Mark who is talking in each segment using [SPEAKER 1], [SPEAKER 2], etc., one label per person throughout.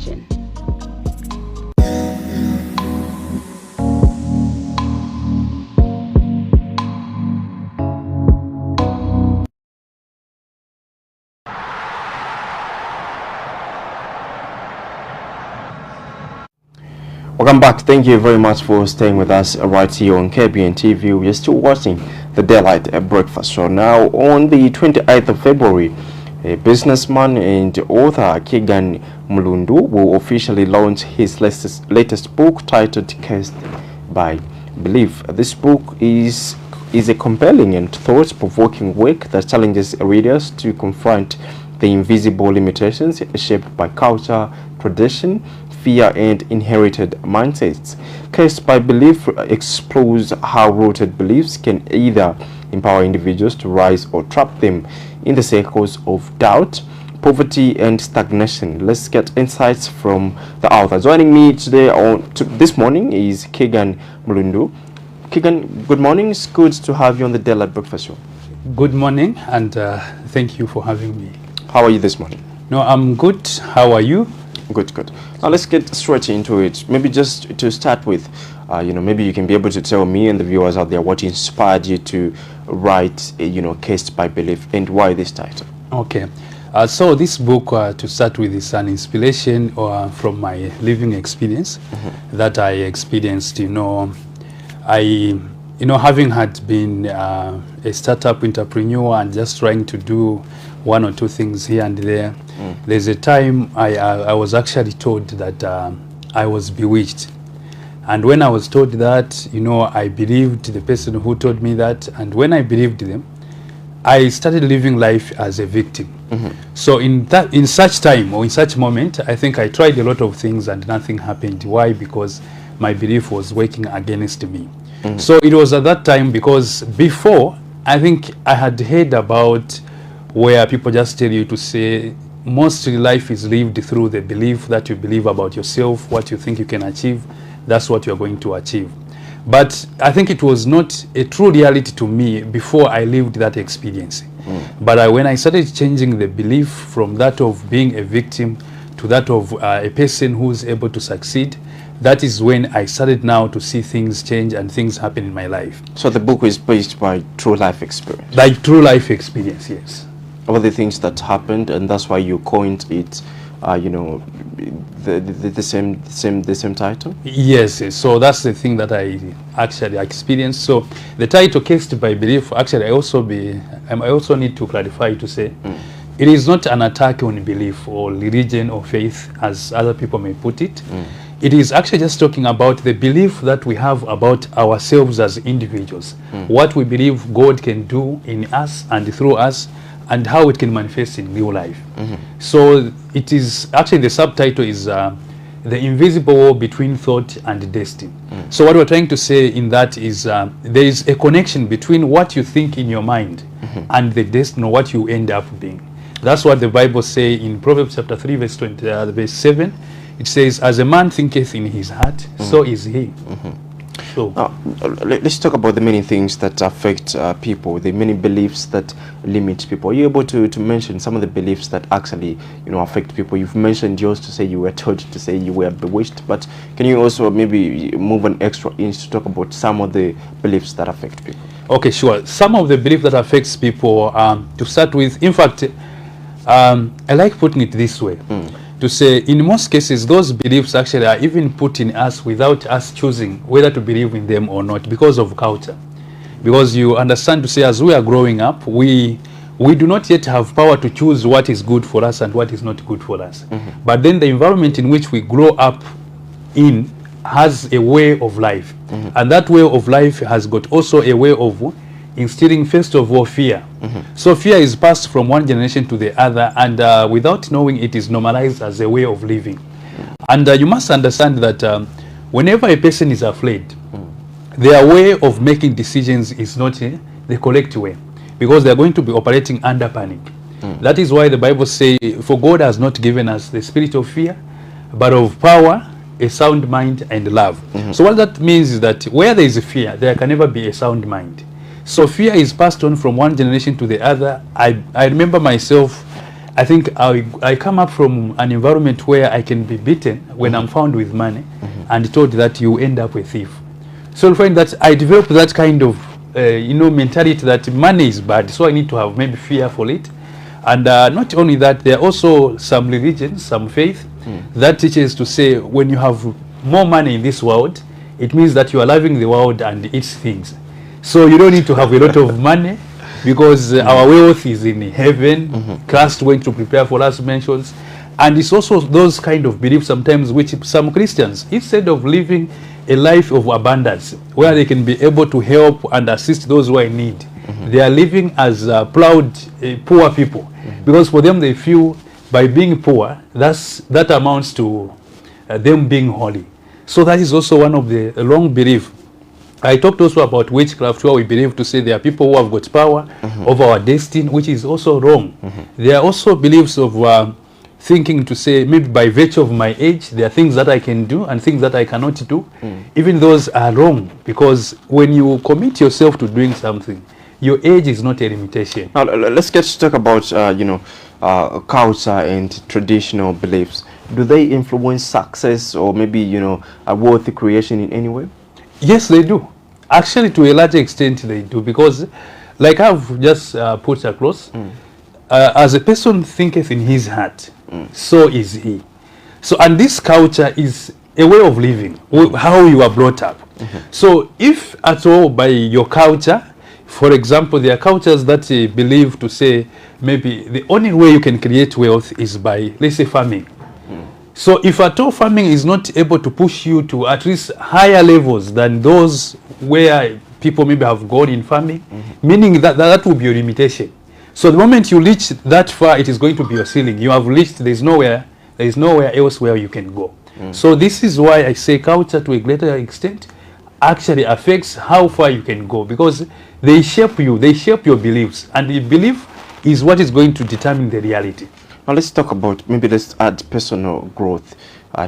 [SPEAKER 1] television.
[SPEAKER 2] Welcome back. Thank you very much for staying with us right here on KBN TV. We are still watching the Daylight Breakfast Show. Now, on the 28th of February, a businessman and author Keagan Mulundu will officially launch his latest book titled Cursed by Belief. This book is a compelling and thought-provoking work that challenges readers to confront the invisible limitations shaped by culture, tradition, fear, and inherited mindsets. Cursed by Belief explores how rooted beliefs can either empower individuals to rise or trap them in the circles of doubt, poverty, and stagnation. Let's get insights from the author. Joining me today this morning is Keagan Mulundu. Keagan, good morning. It's good to have you on the Daylight Breakfast Show.
[SPEAKER 3] Good morning, and thank you for having me.
[SPEAKER 2] How are you this morning?
[SPEAKER 3] No, I'm good. How are you?
[SPEAKER 2] Good, good. Now let's get straight into it. Maybe just to start with, maybe you can be able to tell me and the viewers out there what inspired you to write, Cursed by Belief, and why this title.
[SPEAKER 3] Okay. So this book, to start with, is an inspiration from my living experience that I experienced. Having had been a startup entrepreneur and just trying to do one or two things here and there, there's a time I was actually told that I was bewitched. And when I was told that, I believed the person who told me that, and when I believed them, I started living life as a victim. So in such time or in such moment, I think I tried a lot of things and nothing happened. Why? Because my belief was working against me. So it was at that time, because before, I think I had heard about where people just tell you to say mostly life is lived through the belief that you believe about yourself, what you think you can achieve, that's what you're going to achieve. But I think it was not a true reality to me before I lived that experience. But when I started changing the belief from that of being a victim to that of a person who's able to succeed, that is when I started now to see things change and things happen in my life.
[SPEAKER 2] So the book is based by true life experience?
[SPEAKER 3] Like true life experience, yes.
[SPEAKER 2] All the things that happened, and that's why you coined it, the same title?
[SPEAKER 3] Yes, so that's the thing that I actually experienced. So the title Cursed by Belief, actually I also need to clarify to say, it is not an attack on belief or religion or faith, as other people may put it. It is actually just talking about the belief that we have about ourselves as individuals, what we believe God can do in us and through us, and how it can manifest in real life. So it is actually, the subtitle is the invisible war between thought and destiny. So what we're trying to say in that is there is a connection between what you think in your mind and the destiny, what you end up being. That's what the Bible says in Proverbs chapter 3 verse 7. It says, as a man thinketh in his heart, so is he. So
[SPEAKER 2] let's talk about the many things that affect people, the many beliefs that limit people. Are you able to mention some of the beliefs that actually affect people? You've mentioned yours, to say you were told to say you were bewitched, but can you also maybe move an extra inch to talk about some of the beliefs that affect people?
[SPEAKER 3] Okay, sure. Some of the beliefs that affects people, to start with, in fact, I like putting it this way. To say, in most cases, those beliefs actually are even put in us without us choosing whether to believe in them or not, because of culture. Because you understand, to say, as we are growing up, we do not yet have power to choose what is good for us and what is not good for us. But then the environment in which we grow up in has a way of life. And that way of life has got also a way of instilling, first of all, fear. So fear is passed from one generation to the other, and without knowing, it is normalized as a way of living. And you must understand that whenever a person is afraid, their way of making decisions is not the correct way, because they are going to be operating under panic. That is why the Bible says, for God has not given us the spirit of fear, but of power, a sound mind, and love. So what that means is that where there is a fear, there can never be a sound mind. So fear is passed on from one generation to the other. I remember myself, I think I come up from an environment where I can be beaten when I'm found with money and told that you end up a thief. So you find that I developed that kind of mentality that money is bad, so I need to have maybe fear for it. And not only that, there are also some religions, some faith that teaches to say when you have more money in this world, it means that you are loving the world and its things. So you don't need to have a lot of money because our wealth is in heaven. Christ went to prepare for us mentions. And it's also those kind of beliefs sometimes which some Christians, instead of living a life of abundance where they can be able to help and assist those who are in need, they are living as proud poor people, because for them they feel by being poor that amounts to them being holy. So that is also one of the wrong belief. I talked also about witchcraft, where we believe to say there are people who have got power over our destiny, which is also wrong. There are also beliefs of thinking to say maybe by virtue of my age there are things that I can do and things that I cannot do. Even those are wrong, because when you commit yourself to doing something, your age is not a limitation.
[SPEAKER 2] Now let's get to talk about culture and traditional beliefs. Do they influence success or maybe a wealthy creation in any way?
[SPEAKER 3] Yes, they do. Actually, to a large extent they do, because like I've just put across, as a person thinketh in his heart, so is he. So, and this culture is a way of living, how you are brought up. So if at all by your culture, for example, there are cultures that believe to say maybe the only way you can create wealth is by, let's say, farming. So if at all farming is not able to push you to at least higher levels than those where people maybe have gone in farming, meaning that will be your limitation. So the moment you reach that far, it is going to be your ceiling. You have reached, there is nowhere else where you can go. So this is why I say culture to a greater extent actually affects how far you can go, because they shape you, they shape your beliefs, and the belief is what is going to determine the reality.
[SPEAKER 2] Now let's talk about, maybe let's add personal growth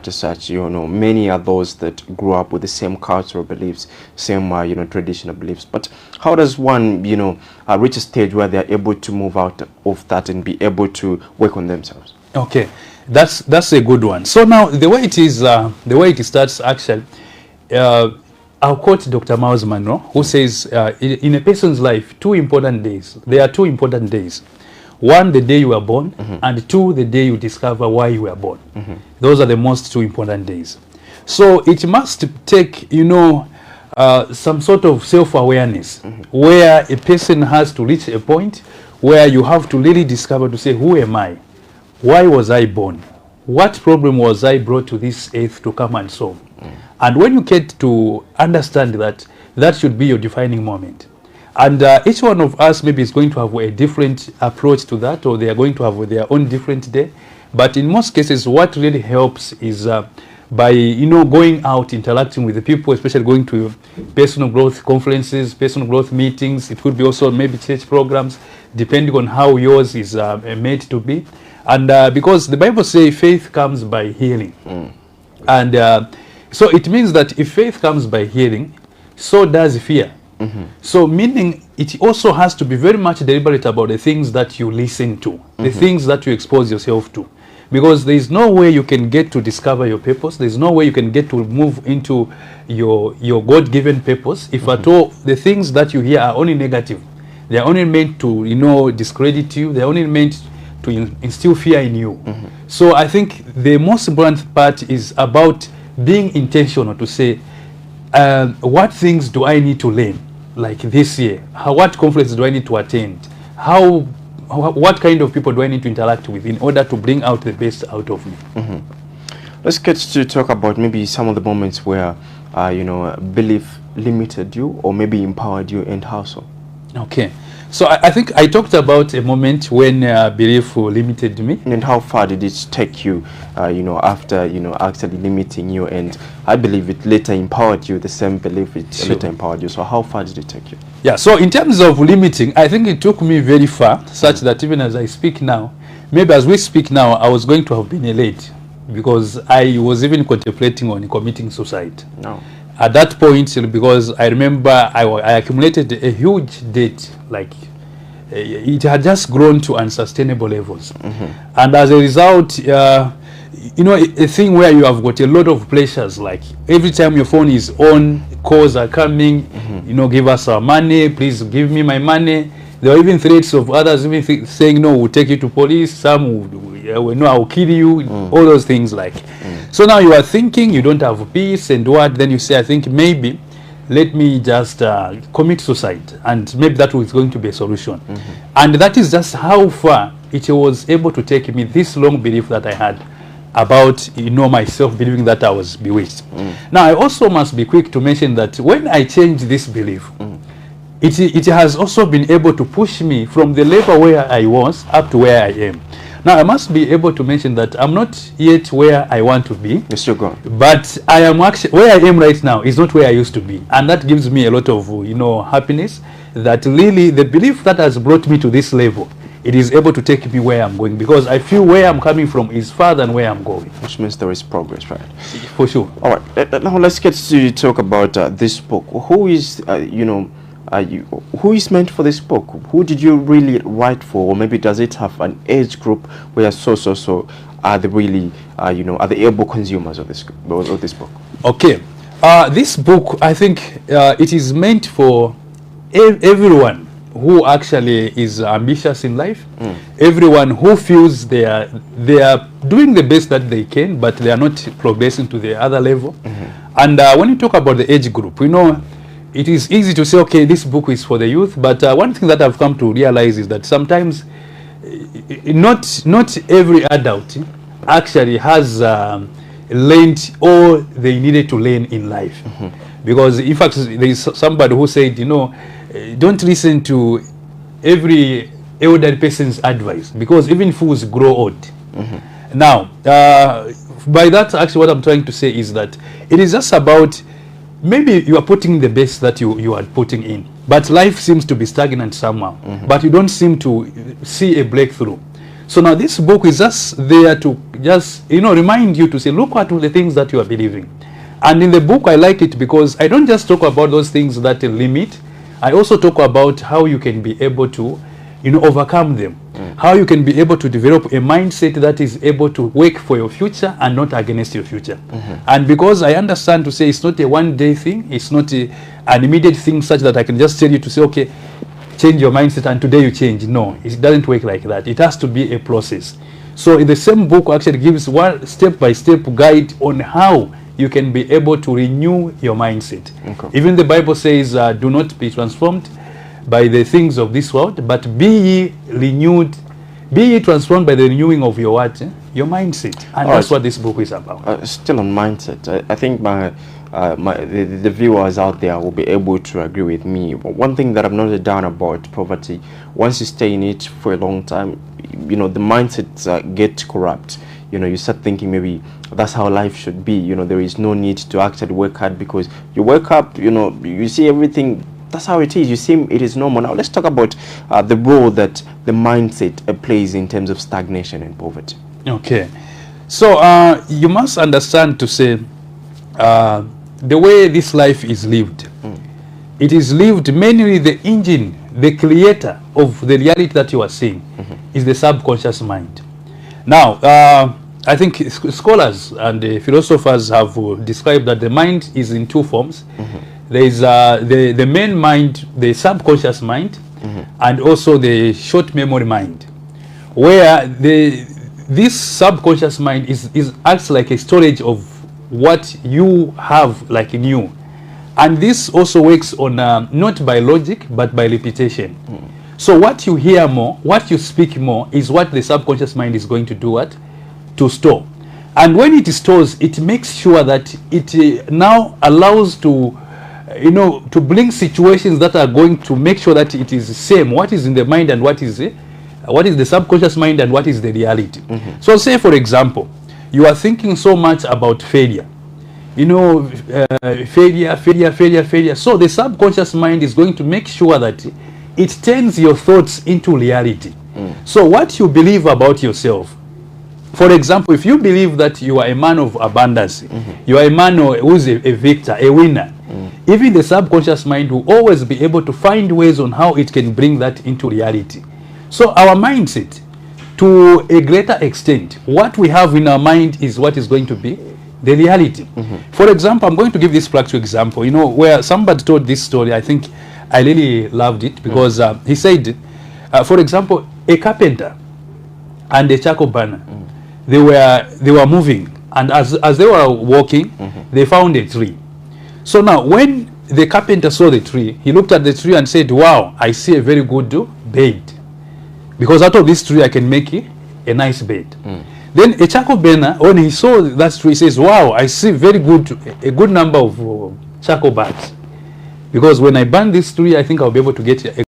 [SPEAKER 2] to such. Many are those that grew up with the same cultural beliefs, same traditional beliefs. But how does one reach a stage where they are able to move out of that and be able to work on themselves?
[SPEAKER 3] Okay, that's a good one. So now the way it is, the way it starts actually, I'll quote Dr. Miles Monroe, who says in a person's life, there are two important days. One, the day you were born, and two, the day you discover why you were born. Those are the most two important days. So it must take, some sort of self-awareness, where a person has to reach a point where you have to really discover to say, who am I? Why was I born? What problem was I brought to this earth to come and solve? And when you get to understand that, that should be your defining moment. And each one of us maybe is going to have a different approach to that, or they are going to have their own different day. But in most cases, what really helps is by going out, interacting with the people, especially going to personal growth conferences, personal growth meetings. It could be also maybe church programs, depending on how yours is made to be. And because the Bible says faith comes by hearing. And so it means that if faith comes by hearing, so does fear. So meaning it also has to be very much deliberate about the things that you listen to, the things that you expose yourself to. Because there is no way you can get to discover your purpose. There is no way you can get to move into your God-given purpose if at all the things that you hear are only negative. They are only meant to, discredit you. They are only meant to instill fear in you. So I think the most important part is about being intentional to say, what things do I need to learn? Like this year, what conferences do I need to attend? What kind of people do I need to interact with in order to bring out the best out of me?
[SPEAKER 2] Let's get to talk about maybe some of the moments where belief limited you or maybe empowered you, and how so?
[SPEAKER 3] Okay, so I think I talked about a moment when belief limited me.
[SPEAKER 2] And how far did it take you, after actually limiting you, and I believe it later empowered you, the same belief it later empowered you. So how far did it take you? Yeah,
[SPEAKER 3] so in terms of limiting, I think it took me very far, such that even as I speak now, maybe as we speak now, I was going to have been late, because I was even contemplating on committing suicide.
[SPEAKER 2] No.
[SPEAKER 3] At that point, because I remember I accumulated a huge debt, like it had just grown to unsustainable levels. And as a result, you know, a thing where you have got a lot of pleasures, like every time your phone is on, calls are coming, you know, give us our money, please give me my money. There are even threats of others even saying, no, we'll take you to police, some will no, I'll kill you, all those things like. So now you are thinking you don't have peace and what, then you say, I think maybe let me just commit suicide, and maybe that was going to be a solution. And that is just how far it was able to take me, this long belief that I had about, you know, myself believing that I was bewitched. Now I also must be quick to mention that when I changed this belief, it has also been able to push me from the level where I was up to where I am. Now I must be able to mention that I'm not yet where I want to be.
[SPEAKER 2] You're still gone.
[SPEAKER 3] But I am actually where I am right now is not where I used to be, and that gives me a lot of, you know, happiness. That really the belief that has brought me to this level, it is able to take me where I'm going, because I feel where I'm coming from is farther than where I'm going.
[SPEAKER 2] Which means there is progress, right?
[SPEAKER 3] For sure.
[SPEAKER 2] All right. Now let's get to talk about this book. Who is, who is meant for this book? Who did you really write for? Or maybe does it have an age group where so are the really, are the able consumers of this book? Okay.
[SPEAKER 3] This book, I think it is meant for everyone who actually is ambitious in life, everyone who feels they are doing the best that they can, but they are not progressing to the other level. And when you talk about the age group, you know, it is easy to say, okay, this book is for the youth, but one thing that I've come to realize is that sometimes not every adult actually has learned all they needed to learn in life. Because in fact, there is somebody who said, you know, don't listen to every elderly person's advice, because even fools grow old. Now, by that, actually what I'm trying to say is that it is just about, maybe you are putting the best that you are putting in, but life seems to be stagnant somehow, but you don't seem to see a breakthrough. So now this book is just there to just, you know, remind you to say, look at all the things that you are believing. And in the book, I like it because I don't just talk about those things that limit. I also talk about how you can be able to, you know, overcome them. How you can be able to develop a mindset that is able to work for your future and not against your future. And because I understand to say it's not a one-day thing, it's not an immediate thing such that I can just tell you to say, okay, change your mindset and today you change. No, it doesn't work like that. It has to be a process. So in the same book actually gives one step-by-step guide on how you can be able to renew your mindset. Even the Bible says, do not be transformed by the things of this world, but be ye transformed by the renewing of your what? Your mindset. And that's what this book is about.
[SPEAKER 2] Still on mindset, I think the viewers out there will be able to agree with me. But one thing that I've noted down about poverty, once you stay in it for a long time, you know, the mindsets get corrupt. You know, you start thinking maybe that's how life should be. You know, there is no need to actually work hard, because you wake up, you know, you see everything, that's how it is. You see it is normal. Now let's talk about the role that the mindset plays in terms of stagnation and poverty.
[SPEAKER 3] Okay. So you must understand to say the way this life is lived, it is lived mainly the engine, the creator of the reality that you are seeing is the subconscious mind. Now, I think scholars and philosophers have described that the mind is in two forms. There is the main mind, the subconscious mind, and also the short memory mind, where this subconscious mind acts like a storage of what you have like in you. And this also works on not by logic, but by repetition. So what you hear more, what you speak more, is what the subconscious mind is going to do what? To store. And when it stores, it makes sure that it now allows to, you know, to bring situations that are going to make sure that it is the same, what is in the mind and what is the subconscious mind and what is the reality. So say, for example, you are thinking so much about failure. You know, failure. So the subconscious mind is going to make sure that it turns your thoughts into reality. So what you believe about yourself, for example, if you believe that you are a man of abundance, you are a man who is a victor, a winner, even the subconscious mind will always be able to find ways on how it can bring that into reality. So our mindset, to a greater extent, what we have in our mind is what is going to be the reality. For example, I'm going to give this practical example, you know, where somebody told this story. I think I really loved it because he said, for example, a carpenter and a charcoal burner, they were moving, and as they were walking, they found a tree. So now when the carpenter saw the tree, he looked at the tree and said, wow, I see a very good bed, because out of this tree I can make a nice bed. Then a charcoal burner, when he saw that tree, says, wow, I see a good number of charcoal bars, because when I burn this tree, I think I'll be able to get a